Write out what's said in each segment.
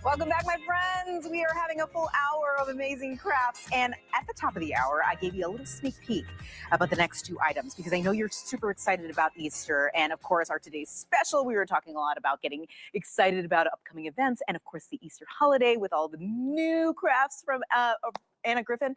Welcome back, my friends. We are having a full hour of amazing crafts. And at the top of the hour, I gave you a little sneak peek about the next two items because I know you're super excited about Easter. And of course, our today's special, we were talking a lot about getting excited about upcoming events. And of course, the Easter holiday with all the new crafts from Anna Griffin.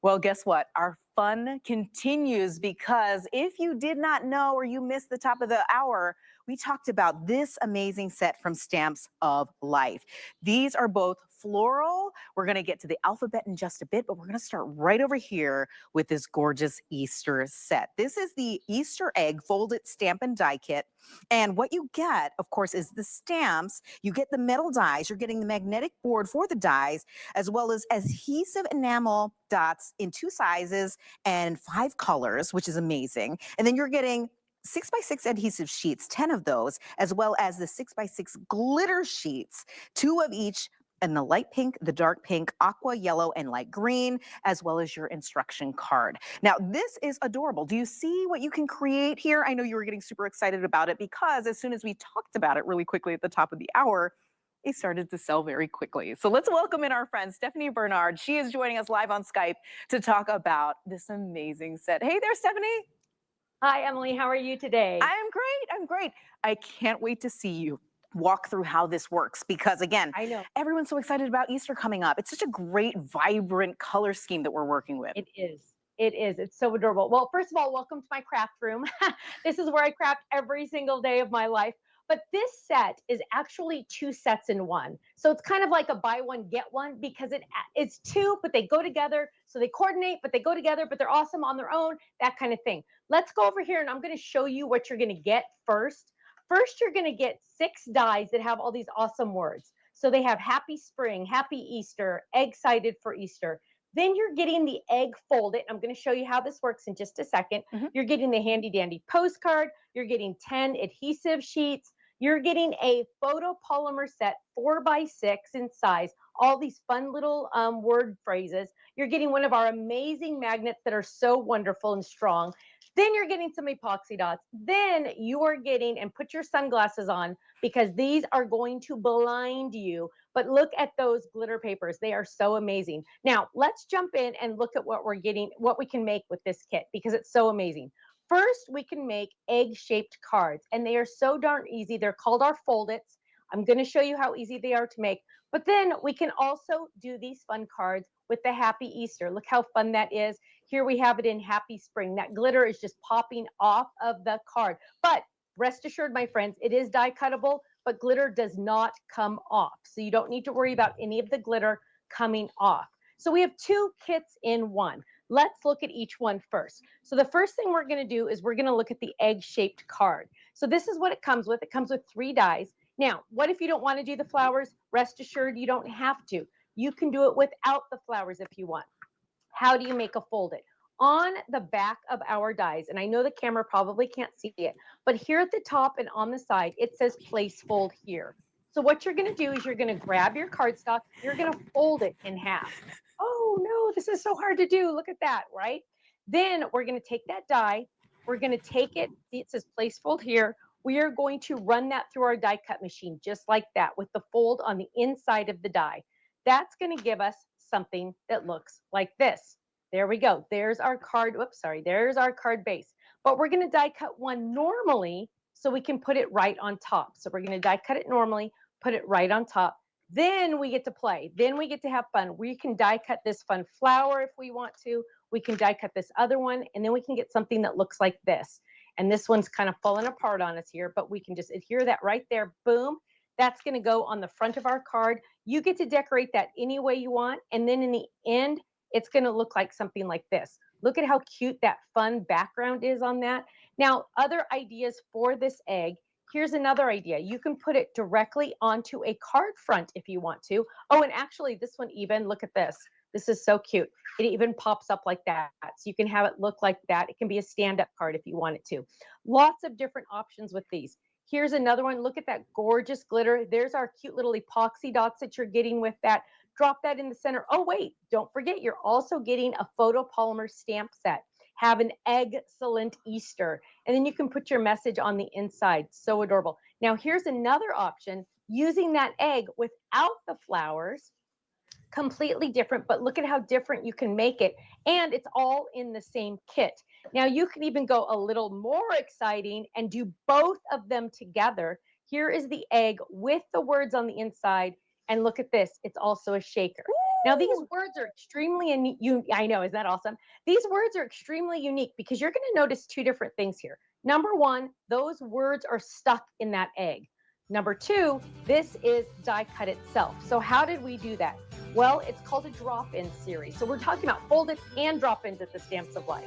Well, guess what? Our fun continues because if you did not know or you missed the top of the hour, we talked about this amazing set from Stamps of Life. These are both floral. We're going to get to the alphabet in just a bit, but we're going to start right over here with this gorgeous Easter set. This is the Easter egg folded stamp and die kit. And what you get, of course, is the stamps. You get the metal dies. You're getting the magnetic board for the dies, as well as adhesive enamel dots in 2 sizes and 5 colors, which is amazing. And then you're getting 6x6 adhesive sheets, 10 of those, as well as the 6x6 glitter sheets, 2 of each, and the light pink, the dark pink, aqua yellow, and light green, as well as your instruction card. Now, this is adorable. Do you see what you can create here? I know you were getting super excited about it because as soon as we talked about it really quickly at the top of the hour, it started to sell very quickly. So let's welcome in our friend, Stephanie Bernard. She is joining us live on Skype to talk about this amazing set. Hey there, Stephanie. Hi, Emily. How are you today? I'm great. I'm great. I can't wait to see you walk through how this works because, again, I know. everyone's so excited about Easter coming up. It's such a great, vibrant color scheme that we're working with. It is. It is. It's so adorable. Well, first of all, welcome to my craft room. This is where I craft every single day of my life. But this set is actually 2 sets in one. So it's kind of like a buy one, get one because it's 2, but they go together. So they coordinate, but they go together, but they're awesome on their own, that kind of thing. Let's go over here and I'm going to show you what you're going to get first. First, you're going to get 6 dies that have all these awesome words. So they have Happy Spring, Happy Easter, Excited for Easter. Then you're getting the egg folded. I'm going to show you how this works in just a second. You're getting the handy dandy postcard. You're getting 10 adhesive sheets. You're getting a photopolymer set 4x6 in size. All these fun little word phrases. You're getting one of our amazing magnets that are so wonderful and strong. Then you're getting some epoxy dots. Then you are getting, and put your sunglasses on because these are going to blind you. But look at those glitter papers. They are so amazing. Now, let's jump in and look at what we're getting, what we can make with this kit because it's so amazing. First, we can make egg-shaped cards, and they are so darn easy. They're called our fold-its. I'm going to show you how easy they are to make. But then we can also do these fun cards with the Happy Easter. Look how fun that is. Here we have it in Happy Spring. That glitter is just popping off of the card. But rest assured, my friends, it is die cuttable, but glitter does not come off. So you don't need to worry about any of the glitter coming off. So we have 2 kits in one. Let's look at each one first. So the first thing we're going to do is we're going to look at the egg-shaped card. So this is what it comes with. It comes with 3 dies. Now, what if you don't want to do the flowers? Rest assured, you don't have to. You can do it without the flowers if you want. How do you make a fold-it? On the back of our dies, and I know the camera probably can't see it, but here at the top and on the side, it says place fold here. So what you're going to do is you're going to grab your cardstock, you're going to fold it in half. Oh no, this is so hard to do. Look at that, right? Then we're going to take that die, we're going to take it, see it says place fold here. We are going to run that through our die cut machine just like that with the fold on the inside of the die. That's going to give us something that looks like this. There we go. There's our card. Whoops, sorry. There's our card base. But we're going to die cut one normally so we can put it right on top. So we're going to die cut it normally, put it right on top. Then we get to play. Then we get to have fun. We can die cut this fun flower if we want to. We can die cut this other one, and then we can get something that looks like this. And this one's kind of falling apart on us here, but we can just adhere that right there. Boom. That's going to go on the front of our card. You get to decorate that any way you want. And then in the end, it's going to look like something like this. Look at how cute that fun background is on that. Now, other ideas for this egg. Here's another idea. You can put it directly onto a card front if you want to. Oh, and actually this one even, look at this. This is so cute. It even pops up like that. So you can have it look like that. It can be a stand-up card if you want it to. Lots of different options with these. Here's another one. Look at that gorgeous glitter. There's our cute little epoxy dots that you're getting with that. Drop that in the center. Oh, wait, don't forget, you're also getting a photopolymer stamp set. Have an excellent Easter. And then you can put your message on the inside. So adorable. Now, here's another option. using that egg without the flowers, completely different, but look at how different you can make it. And it's all in the same kit. Now you can even go a little more exciting and do both of them together. Here is the egg with the words on the inside. And look at this, it's also a shaker. Now these Ooh. words are extremely, I know, is that awesome? These words are extremely unique because you're gonna notice two different things here. Number one, those words are stuck in that egg. Number two, this is die cut itself. So how did we do that? Well, it's called a drop-in series. So we're talking about folded and drop-ins at the Stamps of Life.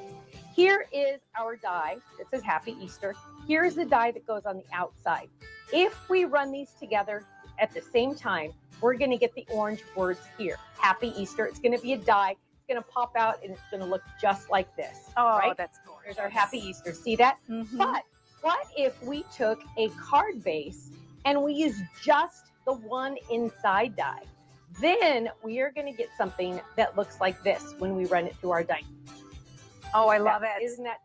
Here is our die that says Happy Easter. Here's the die that goes on the outside. If we run these together at the same time, we're going to get the orange words here. Happy Easter. It's going to be a die. It's going to pop out and it's going to look just like this. Oh, right? that's gorgeous. Here's our Happy Easter. See that? Mm-hmm. But what if we took a card base and we used just the one inside die? Then we are going to get something that looks like this when we run it through our die. Oh, I love it. Isn't that,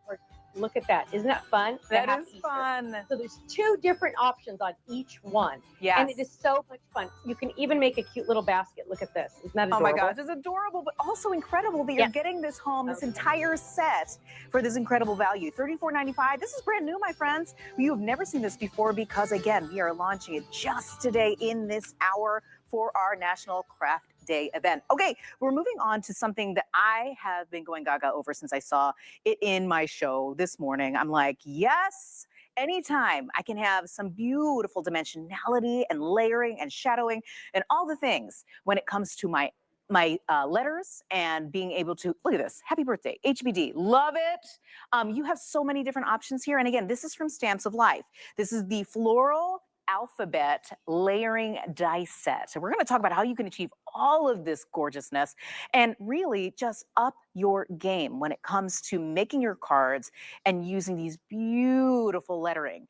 look at that. Isn't that fun? That is fun. So there's two different options on each one. Yes. And it is so much fun. You can even make a cute little basket. Look at this. Isn't that adorable? Oh my gosh, it's adorable, but also incredible that you're getting this home, this entire set for this incredible value. $34.95. This is brand new, my friends. You have never seen this before because, again, we are launching it just today in this hour for our National Craft Day event. Okay, we're moving on to something that I have been going gaga over since I saw it in my show this morning. I'm like, yes, anytime I can have some beautiful dimensionality and layering and shadowing and all the things when it comes to my letters and being able to, look at this, happy birthday, HBD, love it. You have so many different options here. And again, this is from Stamps of Life. This is the Floral Alphabet layering die set. So we're going to talk about how you can achieve all of this gorgeousness and really just up your game when it comes to making your cards and using these beautiful lettering.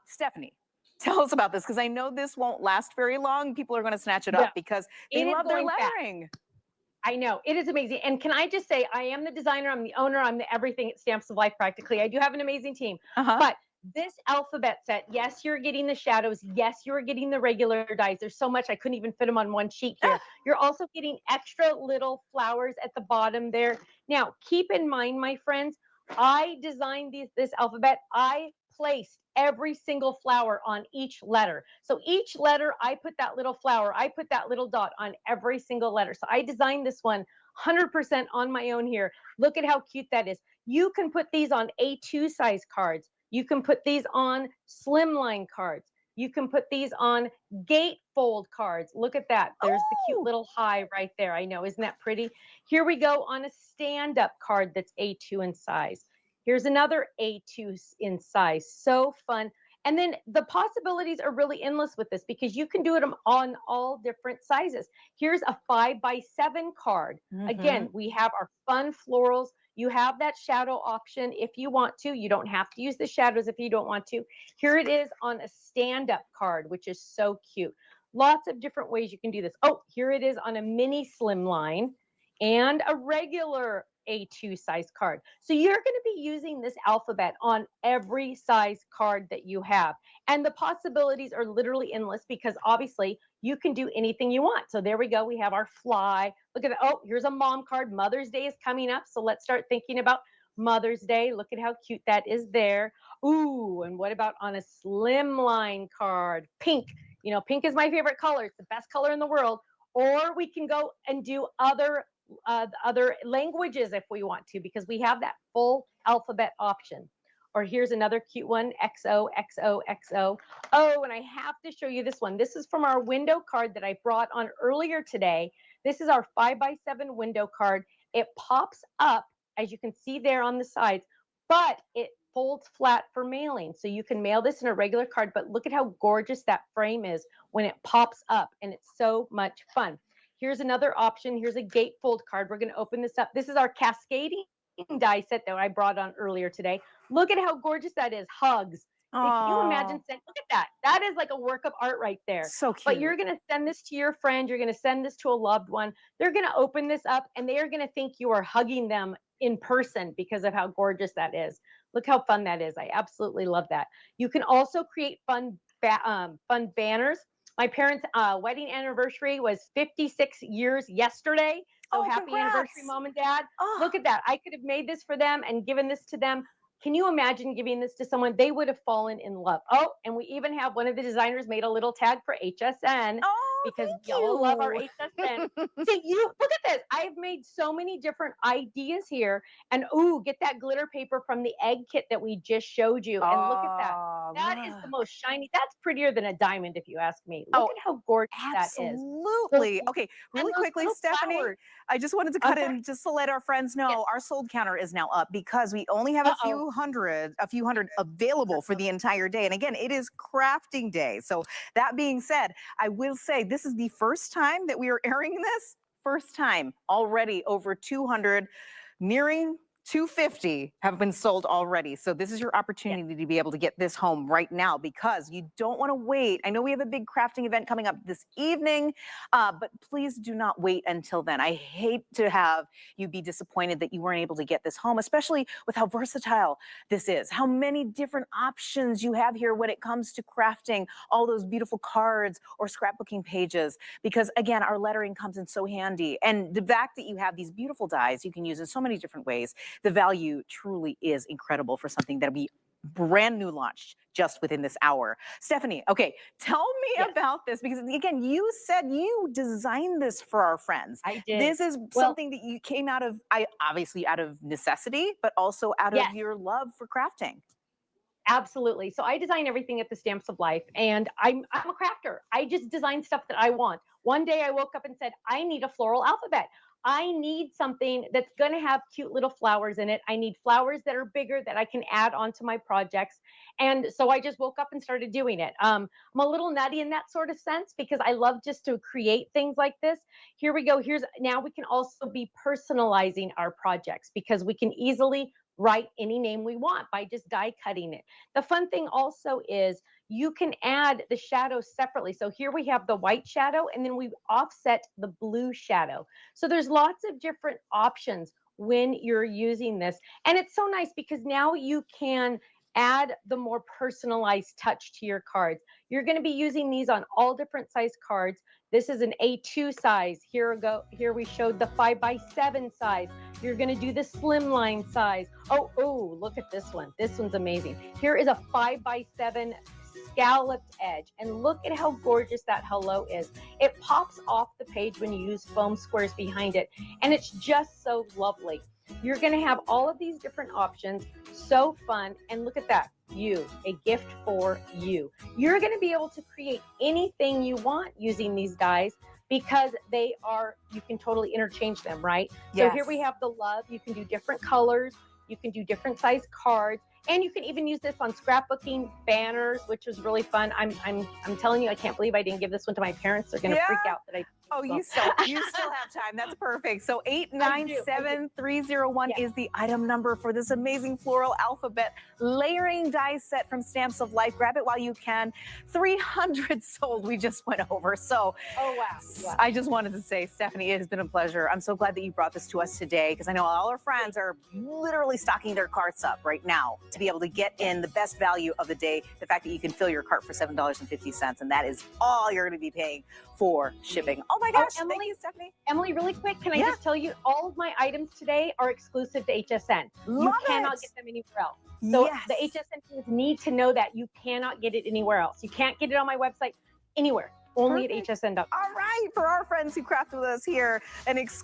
Stephanie, tell us about this because I know this won't last very long. People are going to snatch it up because they love their lettering. I know, it is amazing. And can I just say, I am the designer, I'm the owner, I'm the everything at Stamps of Life practically. I do have an amazing team. But this alphabet set, yes, you're getting the shadows. Yes, you're getting the regular dies. There's so much, I couldn't even fit them on one sheet here. You're also getting extra little flowers at the bottom there. Now, keep in mind, my friends, I designed this alphabet. I placed every single flower on each letter. So each letter, I put that little flower, I put that little dot on every single letter. So I designed this one 100% on my own here. Look at how cute that is. You can put these on A2 size cards. You can put these on slimline cards. You can put these on gatefold cards. Look at that. There's the cute little high right there. I know, isn't that pretty? Here we go on a stand-up card that's A2 in size. Here's another A2 in size. So fun. And then the possibilities are really endless with this because you can do it on all different sizes. Here's a 5x7 card. Again, we have our fun florals. You have that shadow option if you want to. You don't have to use the shadows if you don't want to. Here it is on a stand-up card, which is so cute. Lots of different ways you can do this. Oh, here it is on a mini slimline and a regular A2 size card. So you're going to be using this alphabet on every size card that you have. And the possibilities are literally endless because obviously you can do anything you want. So there we go. We have our fly. Look at that. Oh, here's a mom card. Mother's Day is coming up. So let's start thinking about Mother's Day. Look at how cute that is there. Ooh, and what about on a slimline card? Pink. You know, pink is my favorite color. It's the best color in the world. Or we can go and do other languages if we want to, because we have that full alphabet option. Or here's another cute one, XO, XO, XO. Oh, and I have to show you this one. This is from our window card that I brought on earlier today. This is our 5x7 window card. It pops up, as you can see there on the sides, but it folds flat for mailing. So you can mail this in a regular card, but look at how gorgeous that frame is when it pops up, and it's so much fun. Here's another option. Here's a gatefold card. We're going to open this up. This is our cascading die set that I brought on earlier today. Look at how gorgeous that is. Hugs. Can you imagine? Look at that. That is like a work of art right there. So cute. But you're going to send this to your friend. You're going to send this to a loved one. They're going to open this up and they are going to think you are hugging them in person because of how gorgeous that is. Look how fun that is. I absolutely love that. You can also create fun banners. My parents' wedding anniversary was 56 years yesterday. So Oh, happy anniversary, congrats. Mom and Dad. Oh, Look at that. I could have made this for them and given this to them. Can you imagine giving this to someone? They would have fallen in love. Oh, and we even have one of the designers made a little tag for HSN oh, because we all love our HSN. thank you. See, you look at this. I've made so many different ideas here. And ooh, get that glitter paper from the egg kit that we just showed you. And look at that. Oh, That is the look. most shiny. That's prettier than a diamond, if you ask me. Look Oh, at how gorgeous that is. Those, absolutely. Okay, and really those quickly, little Stephanie, flowers. I just wanted to I'm cut sorry. in just to let our friends Yes. know our sold counter is now up because we only have Uh-oh. a few hundred available for the entire day. And again, it is crafting day. So that being said, I will say this is the first time that we are airing this. First time already over 200, nearing 250 have been sold already. So this is your opportunity to be able to get this home right now because you don't want to wait. I know we have a big crafting event coming up this evening, but please do not wait until then. I hate to have you be disappointed that you weren't able to get this home, especially with how versatile this is, how many different options you have here when it comes to crafting all those beautiful cards or scrapbooking pages. Because again, our lettering comes in so handy. And the fact that you have these beautiful dies you can use in so many different ways, the value truly is incredible for something that we brand new launched just within this hour. Stephanie, okay, tell me Yes, about this because again, you said you designed this for our friends. I did. This is Well, something that you came out of, obviously out of necessity, but also out of yes. your love for crafting. Absolutely. So I design everything at the Stamps of Life, and I'm a crafter. I just design stuff that I want. One day I woke up and said, I need a floral alphabet. I need something that's going to have cute little flowers in it. I need flowers that are bigger that I can add onto my projects. And so I just woke up and started doing it. I'm a little nutty in that sort of sense because I love just to create things like this. Here we go. Here's now we can also be personalizing our projects because we can easily write any name we want by just die cutting it. The fun thing also is you can add the shadows separately. So here we have the white shadow and then we offset the blue shadow. So there's lots of different options when you're using this. And it's so nice because now you can add the more personalized touch to your cards. You're going to be using these on all different size cards. This is an A2 size. Here we showed the 5x7 size. You're going to do the slimline size. Oh, look at this one. This one's amazing. Here is a 5x7 scalloped edge. And look at how gorgeous that hello is. It pops off the page when you use foam squares behind it. And it's just so lovely. You're going to have all of these different options. So fun. And look at that. You, a gift for you. You're going to be able to create anything you want using these dies because you can totally interchange them, right? Yes. So here we have the love. You can do different colors. You can do different size cards. And you can even use this on scrapbooking banners, which was really fun. I'm telling you, I can't believe I didn't give this one to my parents. They're going to freak out that I. Oh, you still have time. That's perfect. So 897301 is the item number for this amazing floral alphabet layering die set from Stamps of Life. Grab it while you can. 300 sold. We just went over. So wow. I just wanted to say, Stephanie, it has been a pleasure. I'm so glad that you brought this to us today because I know all our friends are literally stocking their carts up right now to be able to get in the best value of the day. The fact that you can fill your cart for $7.50, and that is all you're going to be paying for shipping. Oh my gosh, Emily, thank you, Stephanie. Emily, really quick, can I just tell you, all of my items today are exclusive to HSN. You cannot get them anywhere else. So the HSN teams need to know that you cannot get it anywhere else. You can't get it on my website anywhere, only at hsn.com. All right, for our friends who craft with us here, an exclusive